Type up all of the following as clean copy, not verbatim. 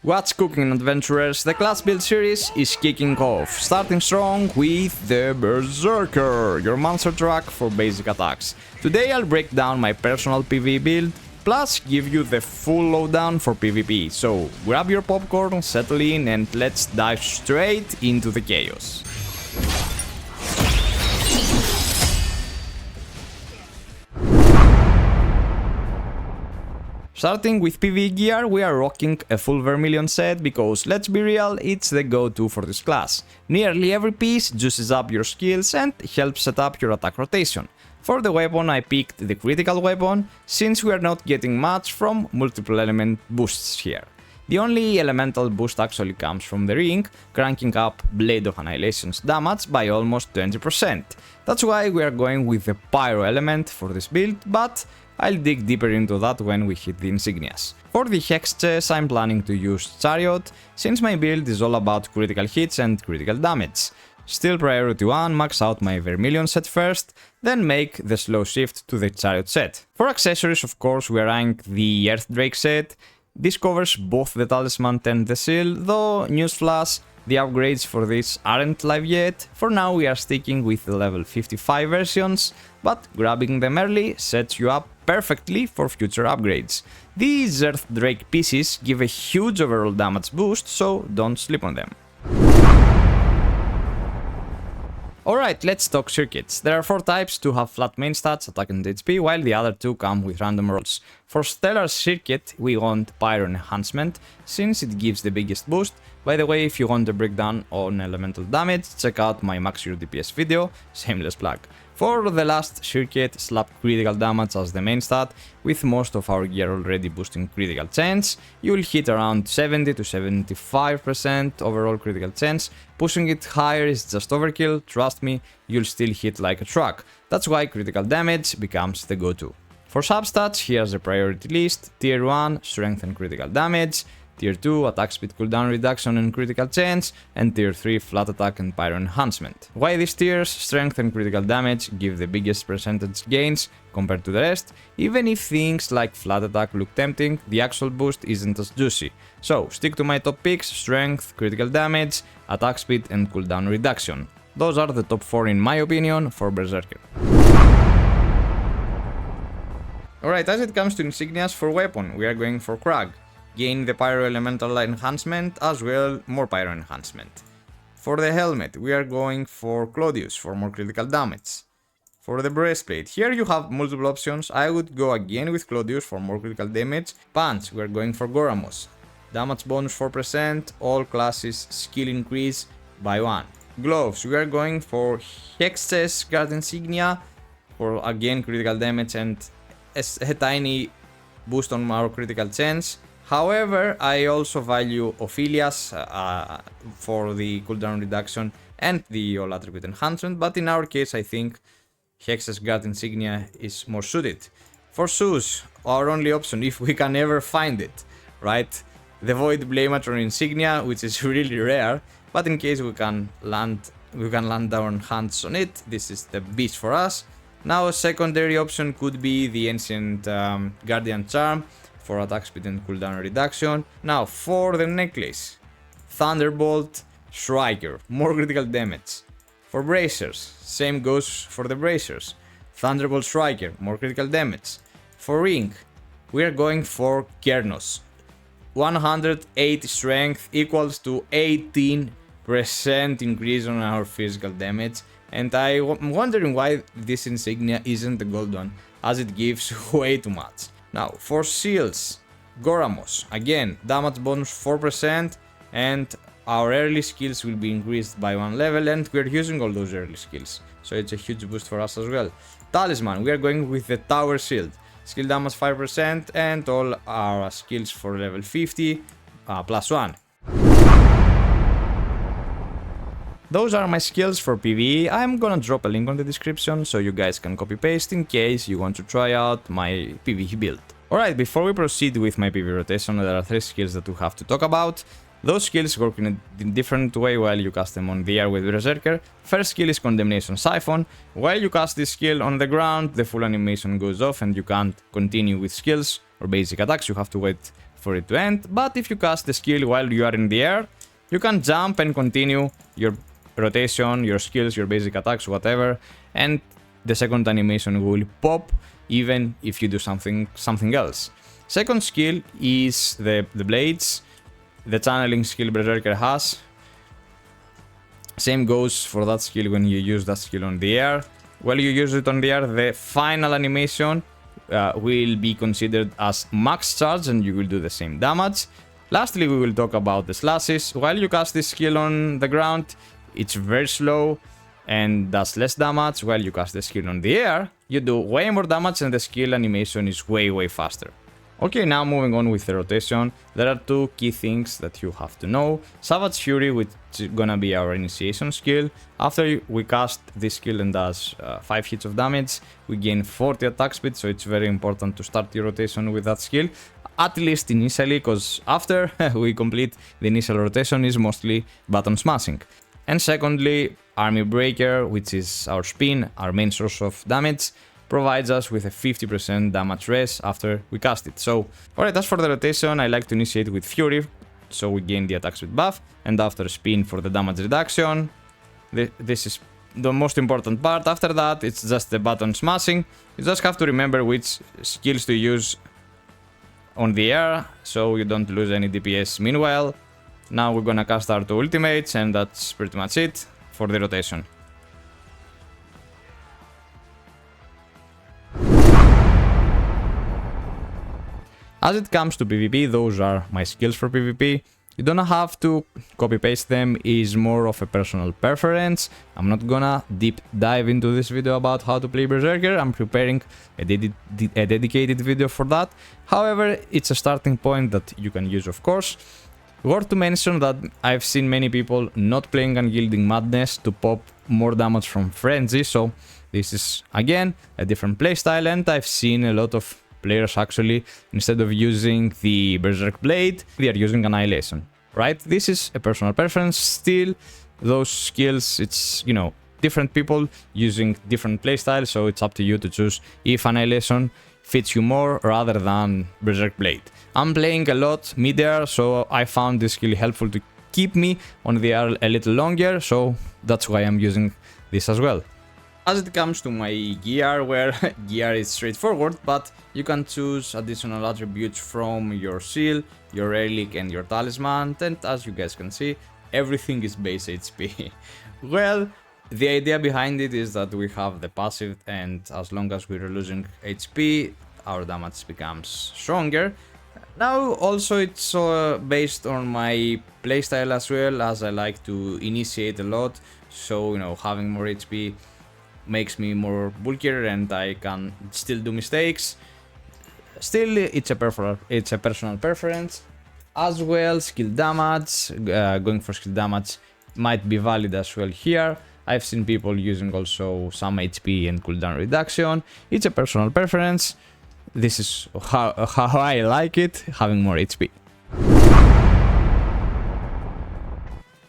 What's cooking, adventurers? The class build series is kicking off, starting strong with the Berserker, your monster truck for basic attacks. Today I'll break down my personal PvE build, plus give you the full lowdown for PvP, so grab your popcorn, settle in and let's dive straight into the chaos. Starting with PvE gear, we are rocking a full Vermilion set because, let's be real, it's the go-to for this class. Nearly every piece juices up your skills and helps set up your attack rotation. For the weapon I picked the critical weapon, since we are not getting much from multiple element boosts here. The only elemental boost actually comes from the ring, cranking up Blade of Annihilation's damage by almost 20%. That's why we are going with the Pyro element for this build, but I'll dig deeper into that when we hit the Insignias. For the Hex chest I'm planning to use Chariot, since my build is all about critical hits and critical damage. Still priority 1, max out my Vermilion set first, then make the slow shift to the Chariot set. For accessories, of course, we are eyeing the Earth Drake set. This covers both the Talisman and the Shield, though, newsflash, the upgrades for this aren't live yet. For now we are sticking with the level 55 versions, but grabbing them early sets you up perfectly for future upgrades. These Earth Drake pieces give a huge overall damage boost, so don't sleep on them. Alright, let's talk circuits. There are 4 types to have flat main stats, attack and HP, while the other 2 come with random rolls. For Stellar Circuit, we want Pyro Enhancement, since it gives the biggest boost. By the way, if you want a breakdown on elemental damage, check out my Max Your DPS video, shameless plug. For the last circuit, slap critical damage as the main stat, with most of our gear already boosting critical chance. You'll hit around 70 to 75% overall critical chance. Pushing it higher is just overkill, trust me, you'll still hit like a truck. That's why critical damage becomes the go-to. For substats, here's the priority list: Tier 1, strength and critical damage, Tier 2, attack speed cooldown reduction and critical chance, and Tier 3, flat attack and pyro enhancement. Why these tiers? Strength and critical damage give the biggest percentage gains compared to the rest. Even if things like flat attack look tempting, the actual boost isn't as juicy. So stick to my top picks: strength, critical damage, attack speed and cooldown reduction. Those are the top 4 in my opinion for Berserker. Alright, as it comes to Insignias, for weapon, we are going for Krag. Gain the Pyro Elemental enhancement, as well more Pyro enhancement. For the helmet, we are going for Claudius for more critical damage. For the breastplate, here you have multiple options. I would go again with Claudius for more critical damage. Pants, we are going for Goramos. Damage bonus 4%, all classes skill increase by 1. Gloves, we are going for Hex's Guard Insignia for again critical damage and a tiny boost on our critical chance. However, I also value Ophelia's for the cooldown reduction and the all attribute enhancement, but in our case I think Hex's Guard Insignia is more suited. For shoes, our only option, if we can ever find it, right? The Void Blamatron Insignia, which is really rare, but in case we can land our hands on it, this is the beast for us. Now a secondary option could be the Ancient Guardian Charm for attack speed and cooldown reduction. Now for the necklace, Thunderbolt Striker, more critical damage. For bracers, same goes for the bracers. Thunderbolt Striker, more critical damage. For ring, we are going for Kernos. 180 strength equals to 18% increase on our physical damage. And I'm wondering why this insignia isn't the gold one, as it gives way too much. Now, for shields, Goramos, again, damage bonus 4%, and our early skills will be increased by 1 level, and we're using all those early skills, so it's a huge boost for us as well. Talisman, we are going with the Tower Shield, skill damage 5%, and all our skills for level 50, plus 1. Those are my skills for PvE. I'm gonna drop a link on the description so you guys can copy paste in case you want to try out my PvE build. Alright, before we proceed with my PvE rotation, there are 3 skills that we have to talk about. Those skills work in a different way while you cast them on the air with Berserker. First skill is Condemnation Siphon. While you cast this skill on the ground, the full animation goes off and you can't continue with skills or basic attacks. You have to wait for it to end. But if you cast the skill while you are in the air, you can jump and continue your rotation, your skills, your basic attacks, whatever, and the second animation will pop even if you do something else. Second skill is the blades, the channeling skill Berserker has. Same goes for that skill when you use that skill on the air. While you use it on the air, the final animation will be considered as max charge and you will do the same damage. Lastly, we will talk about the slashes. While you cast this skill on the ground, it's very slow and does less damage. While you cast the skill on the air, you do way more damage and the skill animation is way faster. Okay, now moving on with the rotation, there are two key things that you have to know. Savage Fury, which is gonna be our initiation skill. After we cast this skill and does 5 hits of damage, we gain 40 attack speed, so it's very important to start your rotation with that skill. At least initially, because after we complete the initial rotation is mostly button smashing. And secondly, Army Breaker, which is our spin, our main source of damage, provides us with a 50% damage res after we cast it. So, alright, as for the rotation, I like to initiate with Fury, so we gain the attack speed buff, and after spin for the damage reduction. This is the most important part. After that, it's just the button smashing. You just have to remember which skills to use on the air, so you don't lose any DPS. Meanwhile, now we're gonna cast our two ultimates, and that's pretty much it for the rotation. As it comes to PvP, those are my skills for PvP. You don't have to copy-paste them, is more of a personal preference. I'm not gonna deep dive into this video about how to play Berserker. I'm preparing a dedicated video for that. However, it's a starting point that you can use, of course. Worth to mention that I've seen many people not playing Unyielding Madness to pop more damage from Frenzy, so this is, again, a different playstyle, and I've seen a lot of players actually, instead of using the Berserk Blade, they are using Annihilation, right? This is a personal preference. Still, those skills, it's, you know, different people using different playstyles, so it's up to you to choose if Annihilation fits you more rather than Berserk Blade. I'm playing a lot mid-air, so I found this skill helpful to keep me on the air a little longer, so that's why I'm using this as well. As it comes to my gear, where gear is straightforward, but you can choose additional attributes from your seal, your relic and your talisman, and as you guys can see, everything is base HP. Well, the idea behind it is that we have the passive, and as long as we're losing HP, our damage becomes stronger. Now, also it's based on my playstyle as well, as I like to initiate a lot, so, you know, having more HP makes me more bulkier and I can still do mistakes. Still, it's a personal preference. As well, skill damage, going for skill damage might be valid as well here. I've seen people using also some HP and cooldown reduction. It's a personal preference. This is how I like it, having more HP.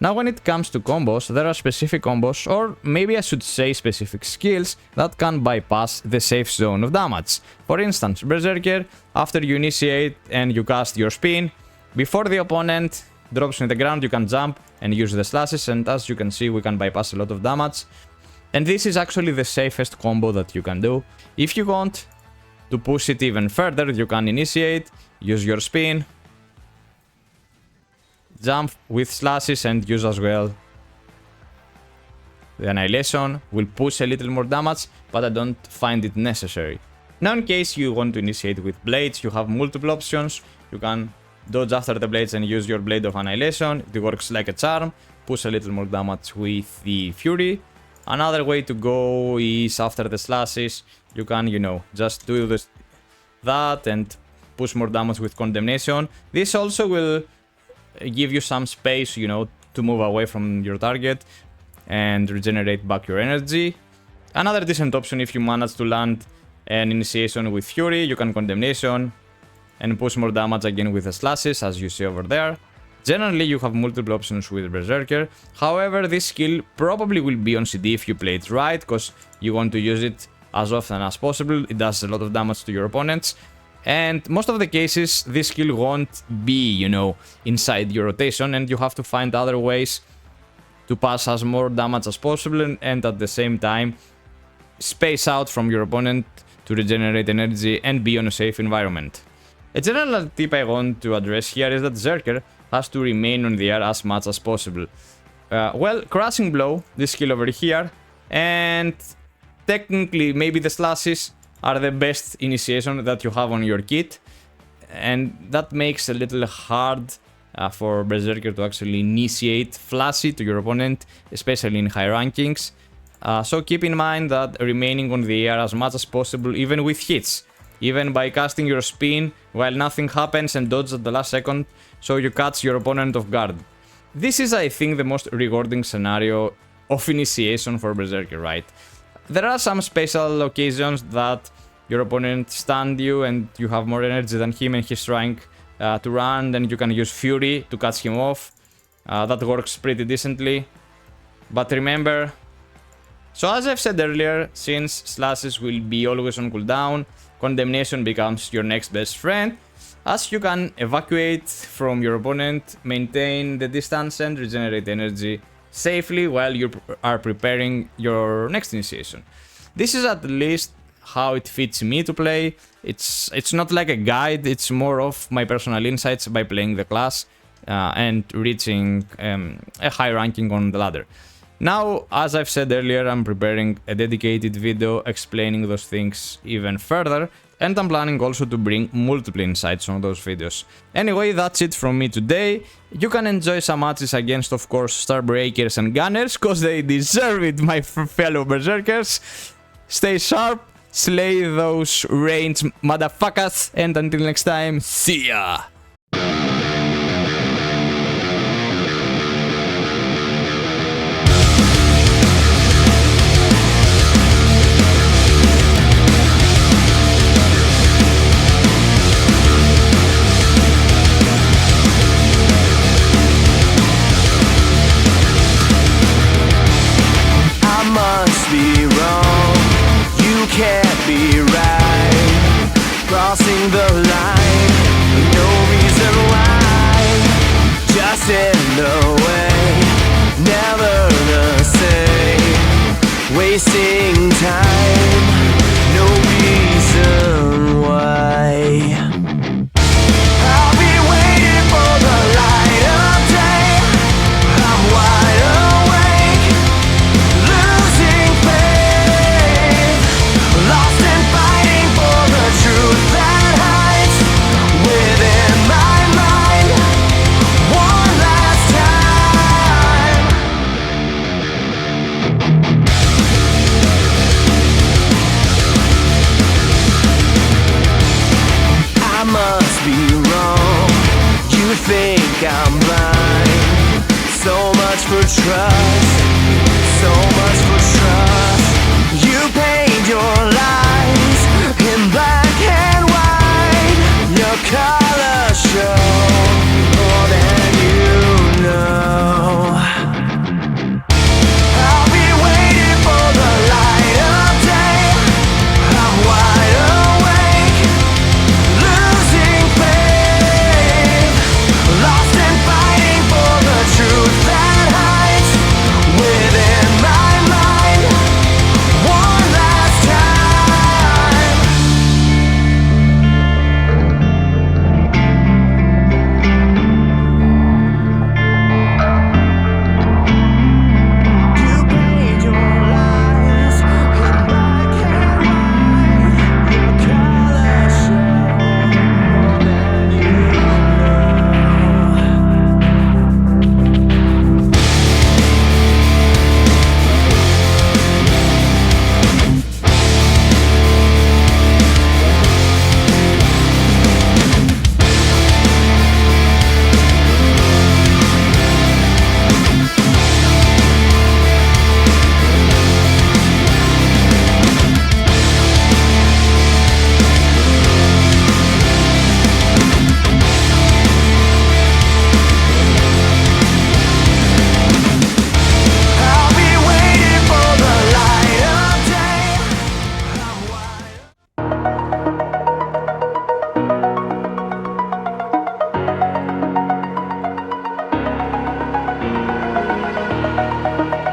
Now, when it comes to combos, there are specific combos, or maybe I should say specific skills, that can bypass the safe zone of damage. For instance, Berserker, after you initiate and you cast your spin, before the opponent drops on the ground, you can jump and use the slashes, and as you can see, we can bypass a lot of damage. And this is actually the safest combo that you can do. If you want to push it even further, you can initiate, use your spin, jump with slashes and use as well the Annihilation. Will push a little more damage, but I don't find it necessary. Now, in case you want to initiate with blades, you have multiple options. You can dodge after the blades and use your Blade of Annihilation. It works like a charm. Push a little more damage with the Fury. Another way to go is after the slashes. You can, you know, just do that and push more damage with Condemnation. This also will give you some space, you know, to move away from your target and regenerate back your energy. Another decent option, if you manage to land an initiation with Fury, you can Condemnation and push more damage again with the slashes, as you see over there. Generally, you have multiple options with Berserker. However, this skill probably will be on CD if you play it right, because you want to use it as often as possible. It does a lot of damage to your opponents. And most of the cases, this skill won't be, you know, inside your rotation, and you have to find other ways to pass as more damage as possible and at the same time space out from your opponent to regenerate energy and be on a safe environment. A general tip I want to address here is that Berserker has to remain on the air as much as possible. Well, Crushing Blow, this skill over here, and technically maybe the slashes are the best initiation that you have on your kit, and that makes it a little hard for Berserker to actually initiate flashy to your opponent, especially in high rankings. So keep in mind that remaining on the air as much as possible, even with hits, even by casting your spin while nothing happens and dodge at the last second, so you catch your opponent off guard. This is, I think, the most rewarding scenario of initiation for Berserker, right? There are some special occasions that your opponent stunned you and you have more energy than him and he's trying to run, then you can use Fury to catch him off. That works pretty decently. But remember, so as I've said earlier, since slashes will be always on cooldown, Condemnation becomes your next best friend, as you can evacuate from your opponent, maintain the distance and regenerate energy safely while you are preparing your next initiation. This is at least how it fits me to play. It's not like a guide, it's more of my personal insights by playing the class and reaching a high ranking on the ladder. Now, as I've said earlier, I'm preparing a dedicated video explaining those things even further, and I'm planning also to bring multiple insights on those videos. Anyway, that's it from me today. You can enjoy some matches against, of course, Starbreakers and Gunners, cause they deserve it, my fellow Berserkers. Stay sharp, slay those range motherfuckers, and until next time, see ya! Can't be right, crossing the line, no reason why, just in the way, never the same, wasting time, no reason why. I'll be waiting for the light of day, I'm wide awake, losing faith, lost and fighting for the truth that hides within my mind. One last time. I must be wrong. You think I'm blind. So much for trust. So much for trust. You paint your lies in black and white. Your colors show more than you know. I'll be waiting for the light of day. I'm wide awake, losing faith, lost and fighting for the truth that hides within my mind. One last time.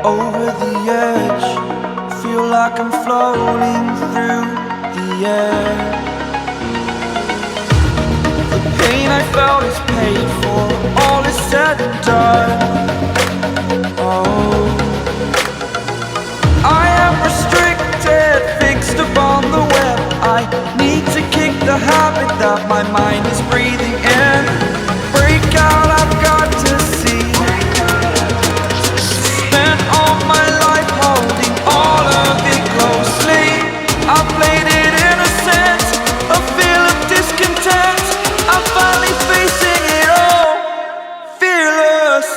over the edge. Feel like I'm floating through the air. The pain I felt is paid for, all is said and done. Oh, I am restricted, fixed upon the web. I need to kick the habit that my mind is breathing in. Break out, I've got to see. Spent all my life holding all of it closely. I played it innocent, a feel of discontent. I'm finally facing it all, fearless.